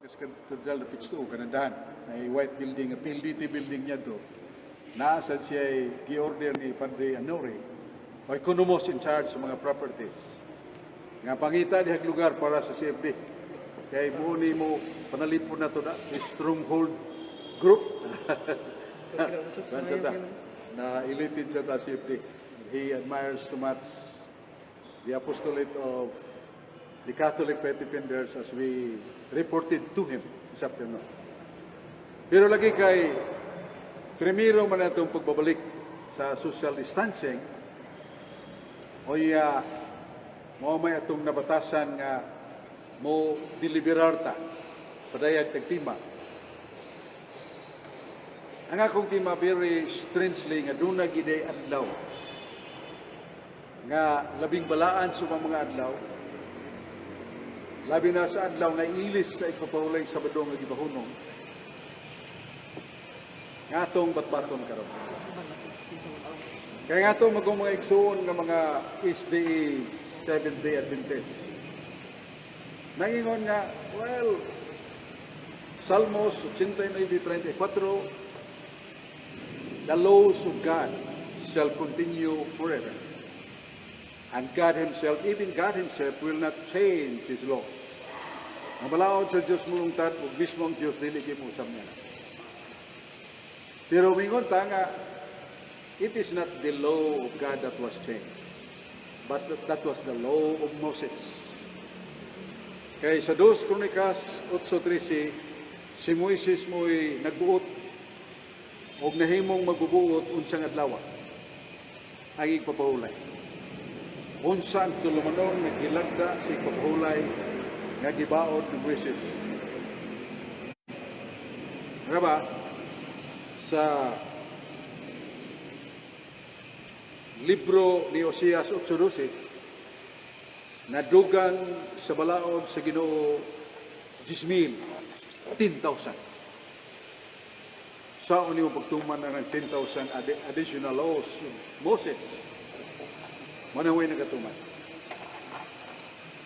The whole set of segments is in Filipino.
Cathedral na pitsto, kanadahan. May white building, PLDT building niya to. Naasan siya ay gi-order ni Padre Anore o economos in charge sa mga properties. Nga pangita dihag lugar para sa CFD. Kaya buo ni mo panalipon na to na, stronghold group. Na elated siya ta CFD. He admires so much the apostolate of the Catholic faith defenders as we reported to him this afternoon. Pero lagi kay primero man itong pagbabalik sa social distancing o mo may itong nabatasan nga mo deliberar ta padayag tagtima. Ang akong tima very strangely nga doon na giday adlaw nga labing balaan sa mga adlaw. Labi na sa adlaw nga ilis sa ipapahulay Sabado nga gibahunong. Nga atong batbaton karon. Kaya nga atong mga igsuon nga mga SDA Seventh-day Adventist. Nangingon nga, well, Salmos 89:34, the laws of God shall continue forever. And God Himself, even God Himself, will not change His laws. Ang balaod sa Diyos mulungtad, o mismo ang Diyos, diligim usam niya. Pero mingon ta nga, it is not the law of God that was changed, but that was the law of Moses. Kaya sa 2 Kronikas 8:13, si Moises mo'y nagbuot o nahimong magbubuot unsang adlaw ang igpapahulay. Unsa ang tulumanon nga gilagda sa igpapahulay nga gibaod ng Moises. Nga ba, sa libro ni Oseas 8:12, nadugang sa balaod sa Ginoo 10,000, 10,000. Sa uni mo pagtuman na ng 10,000 additional laws Moses. Manaway nagatuman.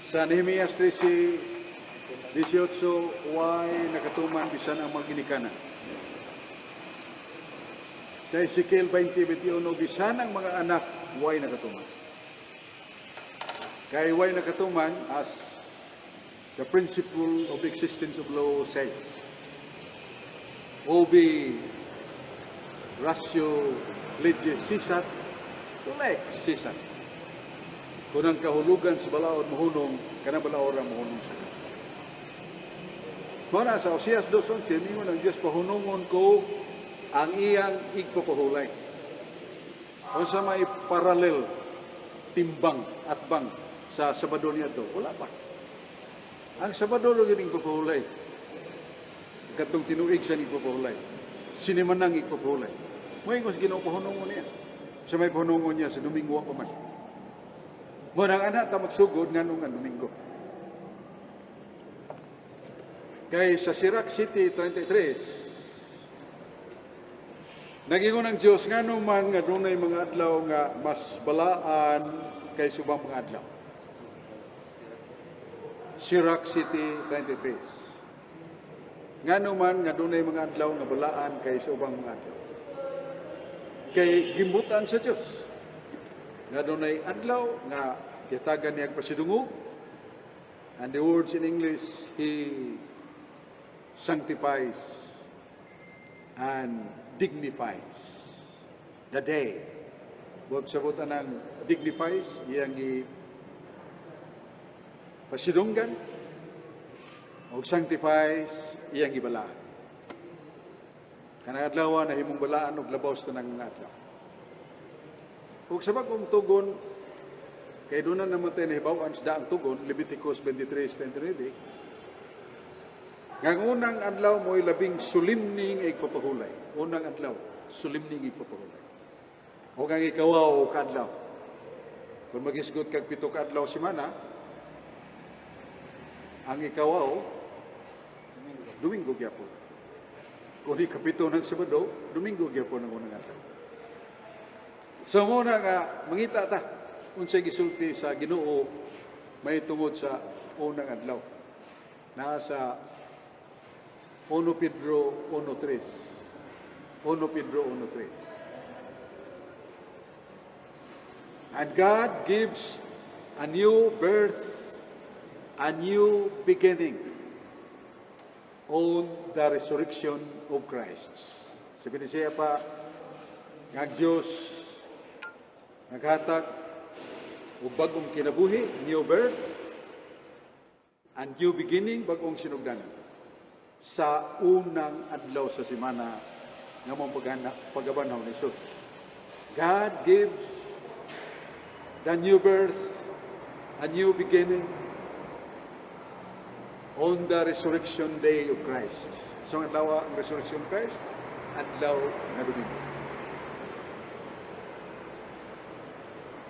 Sa Nehemias 13:18, why nakatuman bisan ang mga ginikanan. Sa Ezekiel 20:21, bisan ang mga anak, why nakatuman. Kaya why nakatuman as the principle of the existence of law says. Obi ratio legis sisat, lex sisat. Kung ang kahulugan sa balaod mahunong, kanang balaod ang mahunong sa kanang. Muna sa Oseas 2:11, mingon ang Diyos pahunungon ko ang iyang igpapahulay. Kung sa may parallel, timbang at bang sa Sabado niya ito, wala pa. Ang Sabado lang yung igpapahulay. Katong tinuig siya igpapahulay. Sinimanang igpapahulay. Ngayon kung Ginoo pahunungon niya. Sa may pahunungon niya sa Domingo pa man. Muna ang anak ta magsugod nga nung Domingo. Kay sa Sirach City 33, nagingon ang Diyos nga naman nga doon ay mga adlaw nga mas balaan kay subang mga adlaw. Sirach City 23. Nga naman nga doon ay mga adlaw nga balaan kay subang mga adlaw. Kay gimbutan sa Diyos. Nga doon ay adlaw nga yatagan niya pasidungog. And the words in English, He sanctifies and dignifies the day. Huwag sabutan ng dignifies, iyang pasidunggan, o sanctifies, iyang ibalaan. Kanang adlaw na himong balaan o labaw sa tanang mga adlaw. Huwag sabag kong tugon, kay doon na namatay na hibawaan sa daang tugon, Leviticus 23:23, nga unang adlaw mo'y labing sulimning igpapahulay. Unang adlaw, sulimning igpapahulay. O kang ikawaw kadlaw. Kung magisgot kag 7 kadlaw simana, ang ikawaw, Domingo gyapon. Kung di kapito ng Sabado, Domingo gyapon ang unang adlaw. So muna nga, mangita ta, unsay gisulti sa Ginoo may tungod sa unang adlaw. Nasa 1 Pedro 1:3. 1 Pedro 1:3. And God gives a new birth, a new beginning on the resurrection of Christ. Sabi ni siya pa, ang Diyos naghatag o bagong kinabuhi, new birth, and new beginning, bagong sinugdanan sa unang adlaw sa semana nga mong pagabanaw ni Jesus. God gives the new birth, a new beginning on the resurrection day of Christ. So ang adlaw ang resurrection of Christ, adlaw nga Domingo.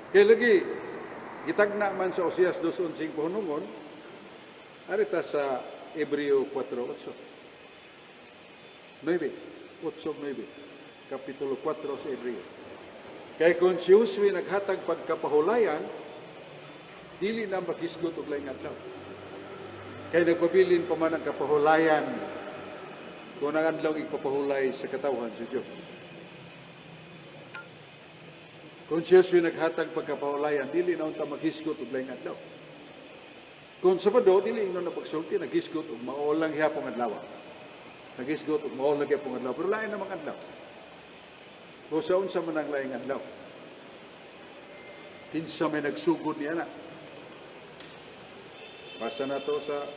Kaya lagi, itagna man sa Oseas 2:11 pohunungon, arita sa Hebreo 4:8. 8:9, Kapitulo 4 sa Hebreo. Kaya kung si Josue naghatag pagkapahulayan, dili na makisgot og laing adlaw. Kaya nagpabilin pa man ang kapahulayan kung ang adlaw ipapahulay sa katawhan sa Diyos. Kung si Josue naghatag pagkapahulayan, dili na unta makisgot og laing adlaw. Kung Sabado, dili ino na pagsulti, nagisgot og maolang hapong adlaw. Nagisgot og maolang hapong adlaw, pero lain namang adlaw. Kung sa unsa man ang laing adlaw, kinsa may nagsugod niya na. Basta na to sa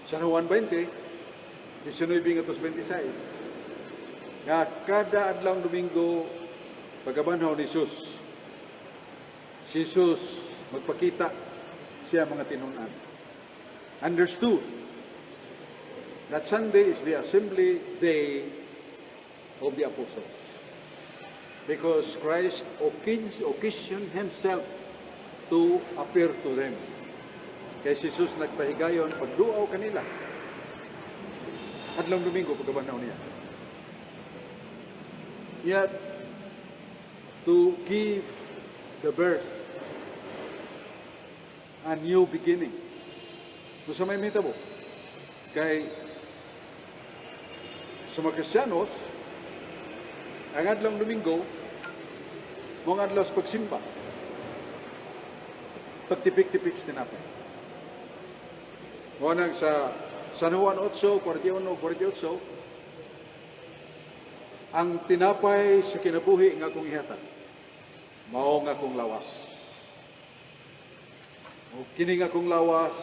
San Juan 20, 19:26. Nga kada adlaw Domingo, pagabanaw ni Jesus, si Jesus magpakita siya mga tinunan. Understood that Sunday is the assembly day of the apostles. Because Christ occasioned himself to appear to them. Kaya si Jesus nagpahigayon, pagduaw kanila. Adlaw Domingo, pagkabanaw niya. Yet, to give the birth, a new beginning. Kung sa may mitabo, kay sa mga Kristiyanos, ang adlaw Domingo, mga adlaw sa pagsimba, pagtipik-tipik sa tinapay. Wanang sa San Juan 8:41-48, ang tinapay sa kinabuhi nga akong ihatag, mao nga akong lawas. O kini nga akong lawas,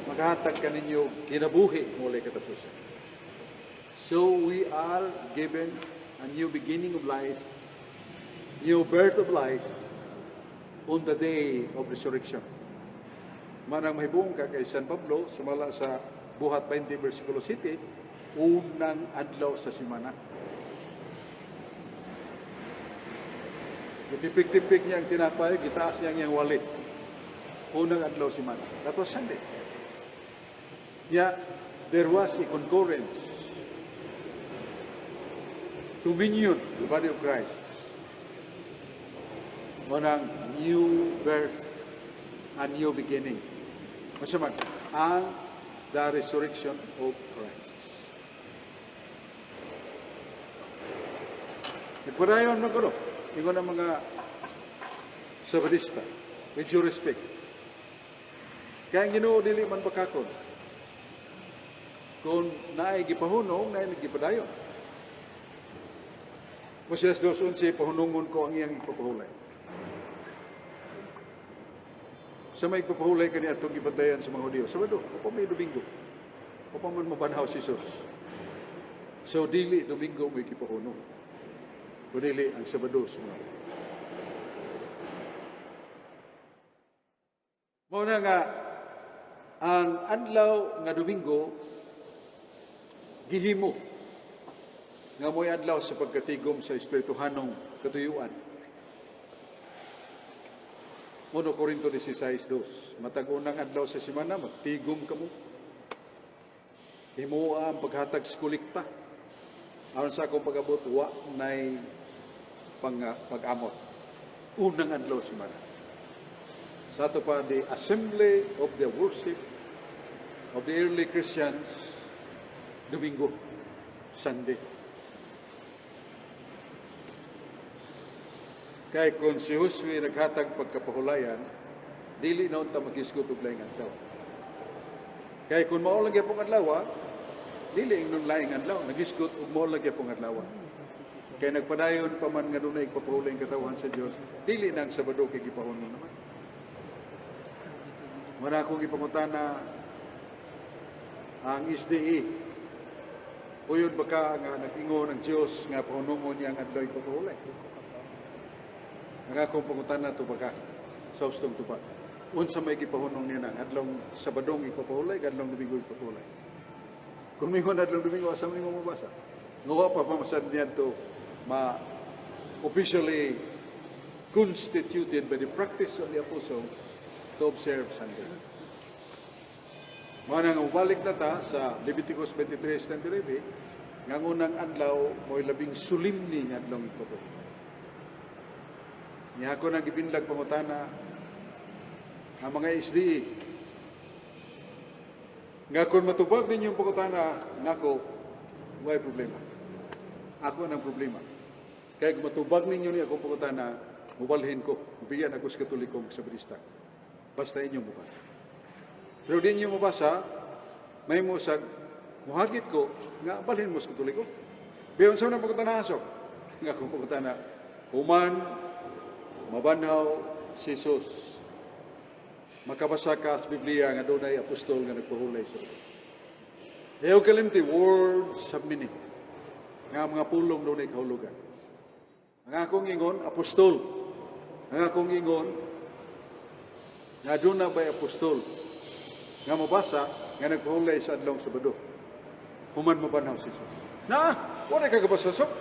maghatag ka ninyo kinabuhi muli katapusan. So we are given a new beginning of life, new birth of life, on the day of resurrection. Manang mahibong ka kay San Pablo, sumala sa Buhat 20, versikulo 7, unang adlaw sa semana. Gitipik-tipik niya ang tinapay, gitaas niya ang iyang walit. Unang adlaw sa semana. That was Sunday. Yeah, there was a concurrence. Communion, the body of Christ. Manang new birth, a new beginning. Masaman, ang the resurrection of Christ. Nagpadayon na ko, ingo ng mga Sabadista, with due respect. Kaya ang Ginoo dili man bakakon. Kung naay gipahunong, naay nagipadayon. Oseas 2:11, pahunungon ko ang iyang ipapahulay. Sa may ipapahulay ka niya itong ibadayan sa mga Hudiyo. Sabado, o pa may Domingo. O pa man mabanhaw si Jesus. So, dili Domingo may ipahunong. Kunili ang Sabado sa mga Hudiyo. Muna nga, ang adlaw nga Domingo, gihimo nga mo'y adlaw sa pagkatigom sa espirituhanong katuyuan. 1 Corinto 16:2. Matag unang adlaw sa semana, magtigom ka mo. Himuha ang paghatag sa kolekta. Aron sa akong pag-abot, wa na'y pag-amot. Unang adlaw sa semana. Sa ito pa, the assembly of the worship of the early Christians, Domingo, Sunday. Kaya kung si Josue naghatag pagkapahulayan, dili na unta mag-isgot og laing adlaw. Kaya kung mao lang gyapon adlaw, dili ing laing adlaw, nag-isgot og mao lang gyapon adlaw. Kaya nagpadayon pa man nga dunay papahulay ang katawan sa Dios, dili nang Sabado kay gipahunol naman. Wala akong ipangutana ang SDA. Uyon baka nga nag-ingon ng Dios nga pahunungon niya ang adlaw ipapahulay. Ang akong pangutana to baka sa ustong tubag. Unsa may gipahunong niya ng adlaw Sabadong ipapahulay, adlaw Domingo ipapahulay. Kung mingon adlaw Domingo, asa mo mabasa? Ngawa pa pamasad niya to officially constituted by the practice of the apostles to observe Sunday. Manang ubalik na ta sa Leviticus 23:29, nga unang adlaw mo'y labing sulimni nga adlaw ipapahulay. Niya ako nang ipinlag pangutana ang mga SDE. Nga kung matubag ninyo yung pangutana, nako, may problema. Ako nang problema. Kaya kung matubag ninyo niya akong pangutana, mubalhin ko, bigyan ako sa Katolikong Sabadista. Basta inyong mabasa. Pero di inyo mabasa, may musag, muhagit ko, nga balhin mo sa Katoliko. Biyon sa unang pangutana hasok, nga akong pangutana, human, mabanhaw si Jesus. Makabasa ka sa Biblia nga doon ay apostol nga nagpahulay sa Biblia. Ayaw kalimti, words have meaning. Nga mga pulong doon ay kahulugan. Ang akong ingon, apostol. Ang akong ingon, nga doon na ba'y apostol. Nga mabasa, nga nagpahulay sa adlaw Sabado. Human mabanhaw si Jesus. Wala kagabasa sok.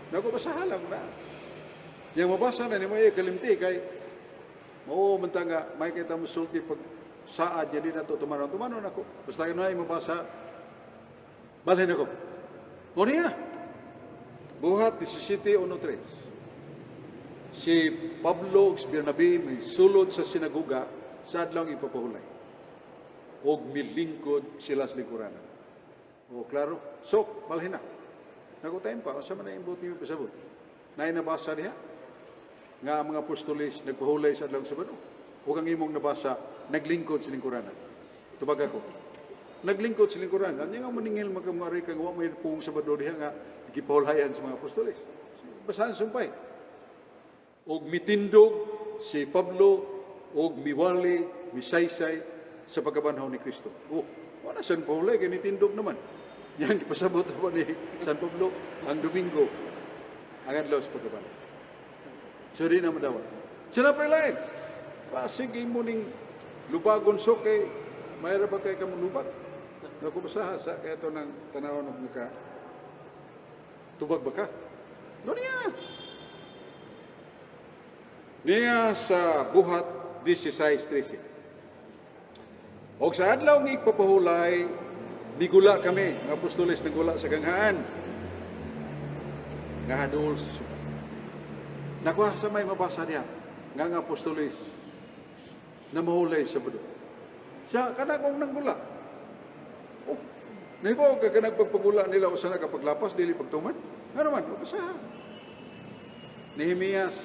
Nagabasa halang na. Yang mabasa na ni mo kalimti kay mao man nga may kita mo sulti pag saad jadi nato tumanon ako. Basta na mabasa balhin ako. Mo niya. Buhat 17:1-3. Si Pablo Bernabe may sulod sa sinagoga sa adlaw ipapahulay. Og milingkod sila sa lingkuranan. O klaro, sok balhin na. Nagutayin pa, sa man na imbot niyo pasabot. Nay nabasa diha nga ang mga apostolis nagpahulay sa adlaw Sabado. Huwag ang imong nabasa, naglingkod sa lingkuranan. Tubag ako. Naglingkod sa lingkuranan. Yan nga maningil magkamari kang huwag may pong Sabado diha nga gipahulayan sa mga apostolis. Basahan sumpay. Og mitindog si Pablo og miwali, misaysay sa pagkabanhaw ni Kristo. Wala siyang pahulay, kaya mitindog naman. Yan, ipasabot naman ni San Pablo ang Domingo, ang adlaw sa pagkabanhaw. So, di na madawat. Sila pa lain. Sige mo ning lubagon so kay mayroon ba kayo kamong lubag? Nakubasaha sa kaya ito ng tanawan ng mga tubag ba ka? No niya. Niya sa buhat 16:13. O sa adlaw ng ipapahulay, nigula kami, ng apostolis nagula sa ganghaan. Nga hadol sa suba. Nakuha sa may mabasa niya, nga apostolis na mahulay sa Sabado. Siya, kanakong nanggula. Nahibaw ka kanagpagpagula nila o sana kapaglapas, dili pagtuman. Nga naman, mabasa. Nehemias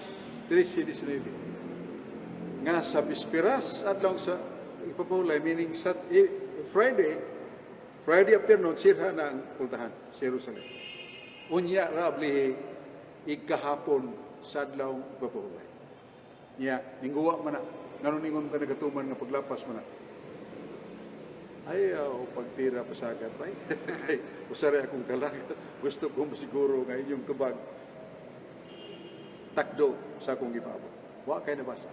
13:19. Nga sa bispiras at lang sa ipapahulay, meaning sa Friday afternoon, sirha na ang pultahan sa Jerusalem. Unya rabli ikahapon sa adlaw ipapahulay. Niya, ningguwa man na. Ngayon ingon ka nagatuman nga paglapas man na. Ayaw, pagtira pa sa agad. Usari akong kalang. Gusto ko masiguro nga inyong tubag. Takdo sa akong ipabot. Wa kay nabasa.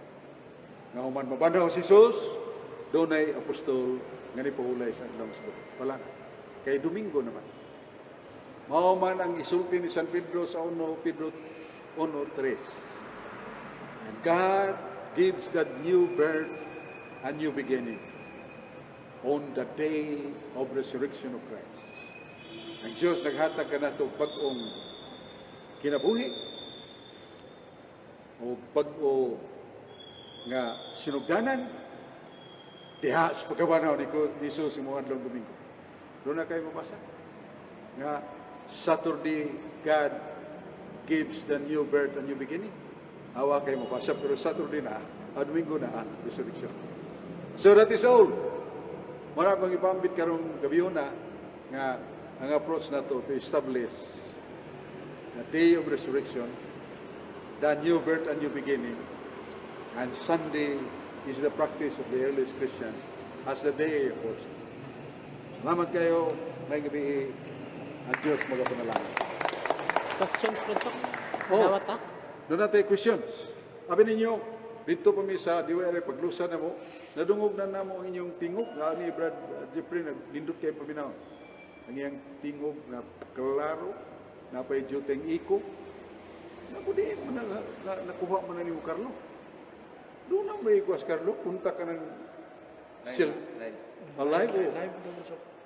Nga human mabandaw si Jesus, doon ay apostol nga nipahulay sa adlaw Sabado. Wala na. Kay Domingo naman. Mao man ang isulti ni San Pedro sa 1 Pedro 1:3. And God gives that new birth a new beginning on the day of resurrection of Christ. Ang Diyos naghatag ka na ito pag-ong kinabuhi o pag-o nga sinugdanan diha sa pagkabanaw ni Jesus yung mga adlong Domingo. Doon na kayo mabasa. Nga, Saturday, God gives the new birth and new beginning. Awa kayo mabasa, pero Saturday na, Domingo na, resurrection. So that is all. Mara kong ipambit karong gabi na, nga, ang approach na to establish the day of resurrection, the new birth and new beginning, and Sunday is the practice of the earliest Christian as the day of worship. Salamat kayo, may gabi, ang Diyos magapanalangin. Questions, Brother? Oh. Dawat ha? Doon natin questions. Sabi ninyo, dito pa mi sa DYR, paglusa na mo, nadungog na mo inyong tingog, nga ni Brad Jeffrey, naglindot kayo paminaw. Ang iyang tingog na klaro, na pa'y juteng iko, nakudi mo na, nakuha mo na ni mo, Carlo. Doon ang may ikuas, Carlo, punta ka ng live. Live.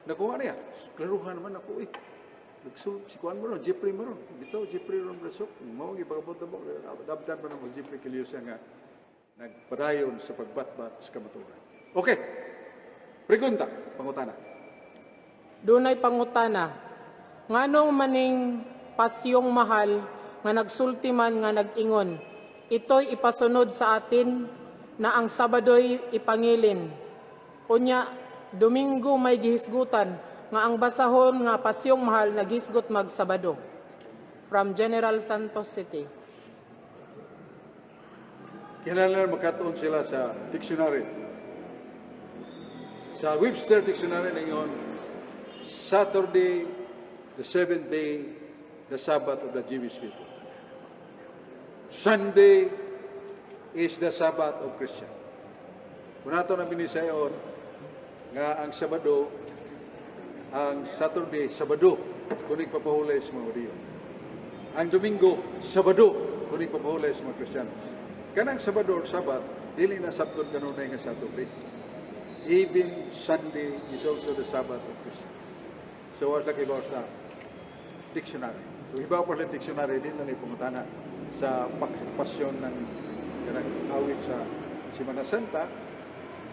Nakuha na yan. Klaruhan naman ako eh. Si Kuan mo ron, Jeffrey mo ron. Dito, Jeffrey ron Brasok. Mawag ipagabot na mo. Dabdan mo na mo, Jeffrey Kiliosa nga nagpadayon sa pagbatbat sa kamaturan. Okay. Pregunta, pangutana. Dunay pangutana. Nganong maning pasyong mahal nga nagsulti man nga nag-ingon, ito'y ipasunod sa atin na ang Sabado'y ipangilin. Unya, Domingo may gihisgutan nga ang basahon nga pasyong mahal naghisgot mag-Sabado. From General Santos City. Kinahanglan makatuon sila sa dictionary. Sa Webster Dictionary na yun, Saturday, the seventh day, the Sabbath of the Jewish people. Sunday is the Sabbath of Christian. Kung nato na binisayon, nga ang Sabado, ang Saturday, Sabado, kung ipapahulay sa mga Hudyo. Ang Domingo, Sabado, kung ipapahulay sa mga Kristiyanos. Kanang Sabado or Sabat, dili na Sabtod kanunay nga Saturday. Even Sunday is also the Sabbath of Christians. So, wala kayo sa dictionary. Kung iba pa lang dictionary, din na pumutana sa pasyon ng awit sa Semana Santa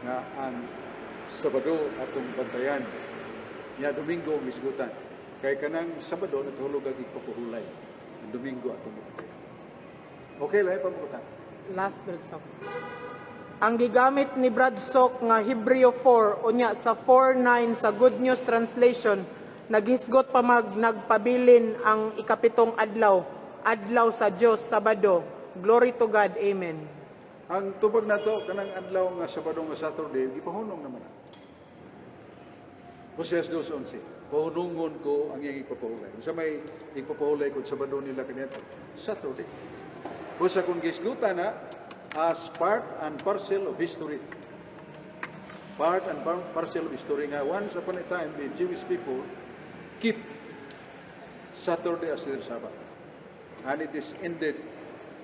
na ang Sabado atong bantayan. Nya Domingo misgutan. Kay kanang Sabado natulog ang ipapahulay. Ang Domingo atong bantayan. Okay, lahi pamukutan. Last Brother. Ang gigamit ni Brad Sok nga Hebreo 4 unya sa 4:9 sa Good News Translation naghisgot pa nagpabilin ang ikapitong adlaw sa Dios Sabado. Glory to God. Amen. Ang tubag na to kanang adlaw nga Sabado nga Saturday gipahunong naman. Hoseas 2:11. Pahunungon ko ang iyang ipapahulay. Sa may ipapahulay ko Sabado nila kaniya Saturday. Busa kung gisgutan na as part and parcel of history. Part and parcel of history nga once upon a time the Jewish people keep Saturday as their Sabbath. And it is ended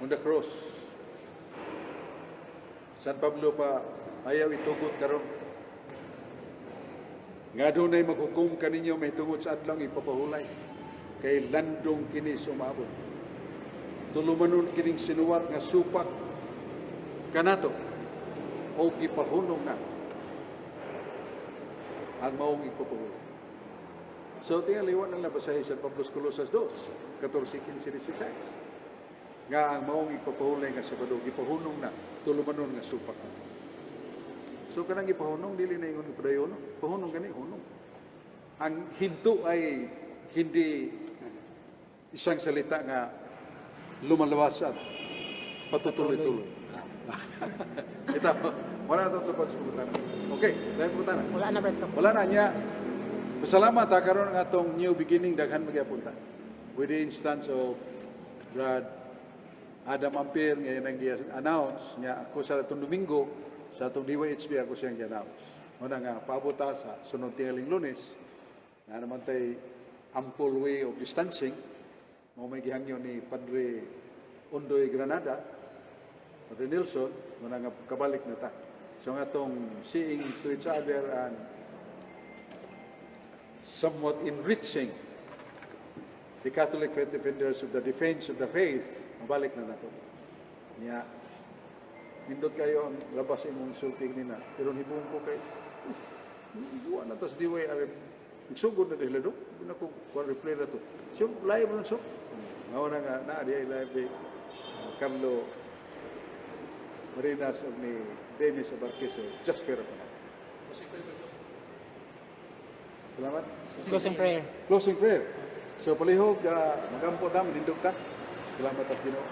on the cross. San Pablo pa ayaw itugot karon. Nga doon ay maghukom kaninyo may tungod sa adlang ipapahulay. Kay landong kini sumabot. Tulumanon kining sinuwat nga supak kanato o gipahunong na ang maong ipapahulay. So, tingaliwan ang labasahe sa Pablo Colosas 2, 14:15-16. Nga ang maong ipapahulay nga Sabado, gipahunong na, tulumanon nga supak. So, kanang ipahunong, dili na yung padayon, pahunong gani, hunong. Ang hinto ay hindi isang salita nga lumalawasan, patutuloy-tuloy. Ito, wala na ito pagsubutan. Okay, dahil pumunta na. Wala na Brother Sok. Wala na niya. Pasalamat ha, karon ng atong new beginning, daghan magyapunta. With the instance of Brad Adam Ampere, ngayon ang i-announce niya ako sa itong Domingo, sa itong DYHP ako siyang i-announce. Muna nga, pabuta sa sunod tiyaling Lunes, na naman tayo ample way of distancing, may gihangyo ni Padre Undoy Granada, Padre Nelson, muna nga kabalik na ta. So nga itong seeing to each other and somewhat enriching the Catholic faith defenders of the defense of the faith, mabalik na nato. Niya, nindot kayo ang labas imong sulting nina. Pero hibuong ko kay, buwan na tas diway arim. Nagsugod na dahil do. Hindi na ko replay na to. So, live nun so. Ngawa na nga, na, di ay live ni Carlo Marinas o ni Dennis Abarquez. Just fair ako na. Salamat. Closing prayer. Closing prayer. So, palihog, magampo na, manindog ta. Salamat at Ginoo.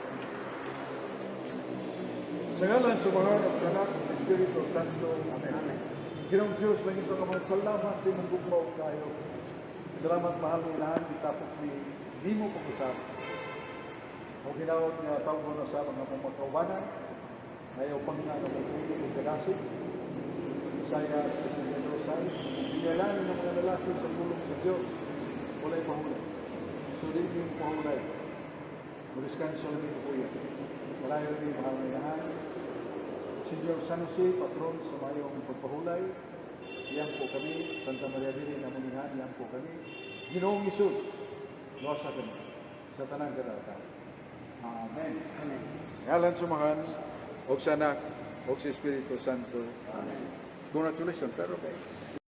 Sa ngalan sa mga sa anak sa Espiritu Santo. Amen. Ginoong Diyos, langit ka mga salamat sa imong bugmaw kayo. Salamat mahal ng lahat, itapok ni mo pag-usap. O ginawag nga tawag mo na sa mga pumakawanan, ayaw pang nga ng mga ng kadasig, Isaya sa Sinodosay, bigalanin ng mga lalaki sa tulong sa Diyos, wala'y pahulay. Sulit yung pahulay. Muliskanso ng ito po yan. Malayo rin mahal ng lahat. Senyor San Jose, patron sa mayong pagpahulay, iyan po kami, Santa Maria Virgen na Munihan, iyan po kami. Ginoong Isus, luwasa kami sa tanang kadalatan. Amen. Amen. Ngalan sumahan, o sa anak, o sa Espiritu Santo. Amen. Congratulations, pero okay.